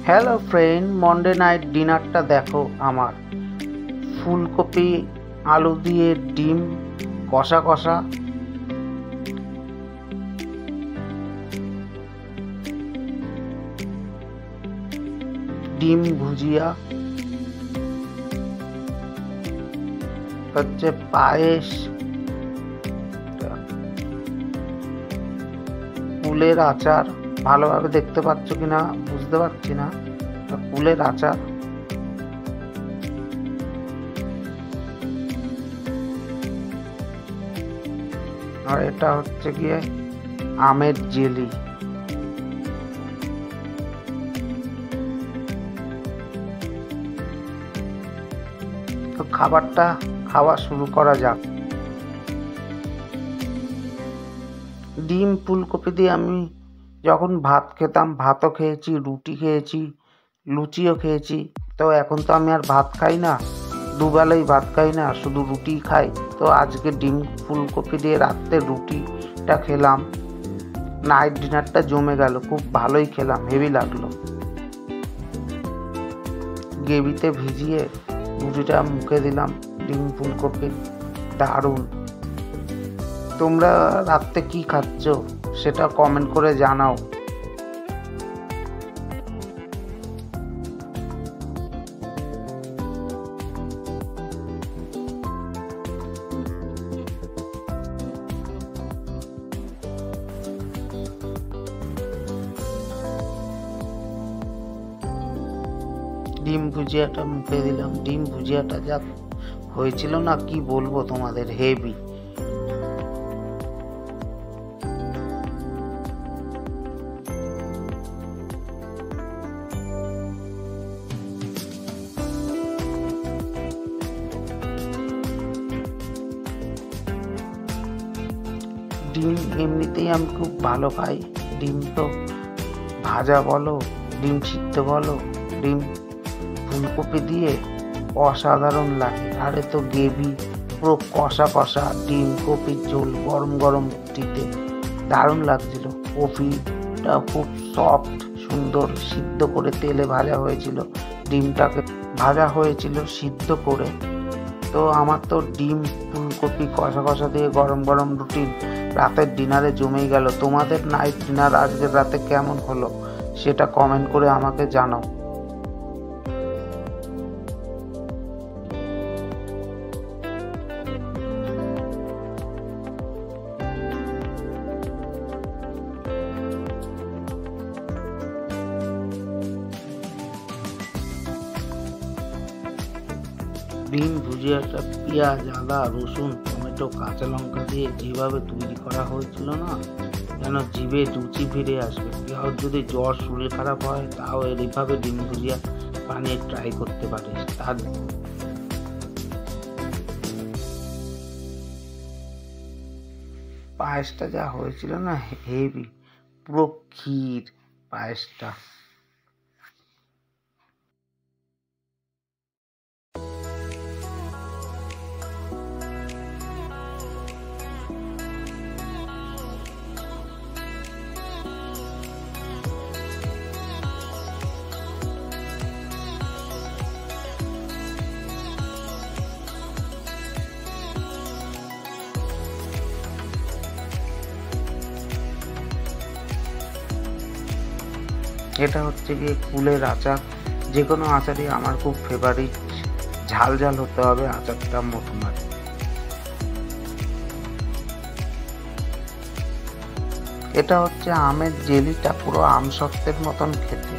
Hello friend, Monday night ডিনারটা দেখো। আমার ফুলকপি আলু দিয়ে ডিম কষা কষা, ডিম ভুজিয়া, হচ্ছে পায়েস, কুলের আচার। ভালোভাবে দেখতে পাচ্ছ কিনা বুঝতে পারছি না। কুলের আচার, আর এটা হচ্ছে গিয়ে আমের জেলি। তো খাবারটা খাওয়া শুরু করা যাক। ডিম ফুলকপি দিয়ে আমি যখন ভাত খেতাম, ভাতও খেয়েছি, রুটি খেয়েছি, লুচিও খেয়েছি। তো এখন তো আমি আর ভাত খাই না, দুবেলাই ভাত খাই না, শুধু রুটি খাই। তো আজকে ডিম ফুলকপি দিয়ে রাত্রে রুটিটা খেলাম। নাইট ডিনারটা জমে গেল, খুব ভালোই খেলাম, হেভি লাগলো। গ্রেভিতে ভিজিয়ে রুটিটা মুখে দিলাম, ডিম ফুলকপি দারুণ। তোমরা রাত্রে কি খাচ্ছ সেটা কমেন্ট করে জানাও। ডিম ভুজিয়াটা মুখে দিলাম। ডিম ভুজিয়াটা যা হয়েছিল না, কি বলবো তোমাদের, হেভি। ডিম এমনিতেই আমি খুব ভালো খাই। ডিম তো ভাজা বলো, ডিম সিদ্ধ বলো, ডিম ফুলকপি দিয়ে অসাধারণ লাগে। আরে তো গ্রেভি পুরো কষা কষা, ডিম কপির ঝোল গরম গরম রুটিতে দারুণ লাগছিল। কপিটা খুব সফট সুন্দর, সিদ্ধ করে তেলে ভাজা হয়েছিল। ডিমটাকে ভাজা হয়েছিল সিদ্ধ করে। তো আমার তো ডিম ফুলকপি কষা কষা দিয়ে গরম গরম রুটি রাতের ডিনারে জমেই গেল। তোমাদের নাইট ডিনার আজকের রাতে কেমন হলো সেটা কমেন্ট করে আমাকে জানাও। ডিম ভুজিয়াটা পেঁয়াজ, আদা, রসুন, টমেটো, কাঁচা লঙ্কা দিয়ে যেভাবে তৈরি করা হয়েছিল না, যেন জিভে রুচি ফিরে আসবে। কেউ যদি জ্বর শরীর খারাপ হয় তাও এইভাবে ডিম ভুজিয়া বানিয়ে ট্রাই করতে পারিস। তার পায়েসটা যা হয়েছিল না, হেভি, পুরো ক্ষীর পায়েসটা। এটা হচ্ছে গিয়ে কুলের আচার। যে কোনো আচারই আমার খুব ফেভারিট। ঝাল ঝাল হতে হবে আচারটা মোটামুটি। এটা হচ্ছে আমের জেলিটা, পুরো আম সত্ত্বের মতন খেতে।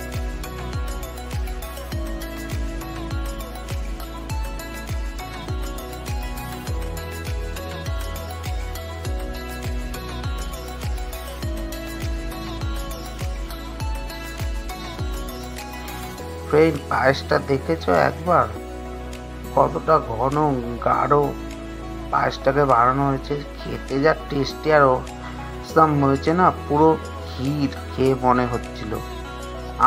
ফ্রেন্ড, পায়েসটা দেখেছো একবার কতটা ঘন গাঢ় পায়েসটাকে বানানো হয়েছে? খেতে যা টেস্টি আর অসাম হয়েছে না, পুরো ক্ষীর খেয়ে মনে হচ্ছিল।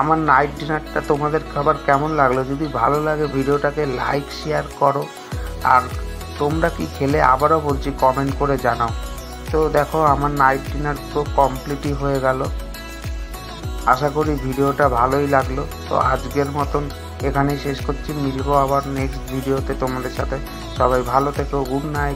আমার নাইট ডিনারটা তোমাদের খাবার কেমন লাগলো? যদি ভালো লাগে ভিডিওটাকে লাইক শেয়ার করো। আর তোমরা কি খেলে আবারও বলছি কমেন্ট করে জানাও। তো দেখো আমার নাইট ডিনার তো কমপ্লিটই হয়ে গেল। আশা করি ভিডিওটা ভালোই লাগলো। তো আজকের মতন এখানেই শেষ করছি, মিলবো আবার নেক্সট ভিডিওতে তোমাদের সাথে। সবাই ভালো থেকো, গুড নাইট।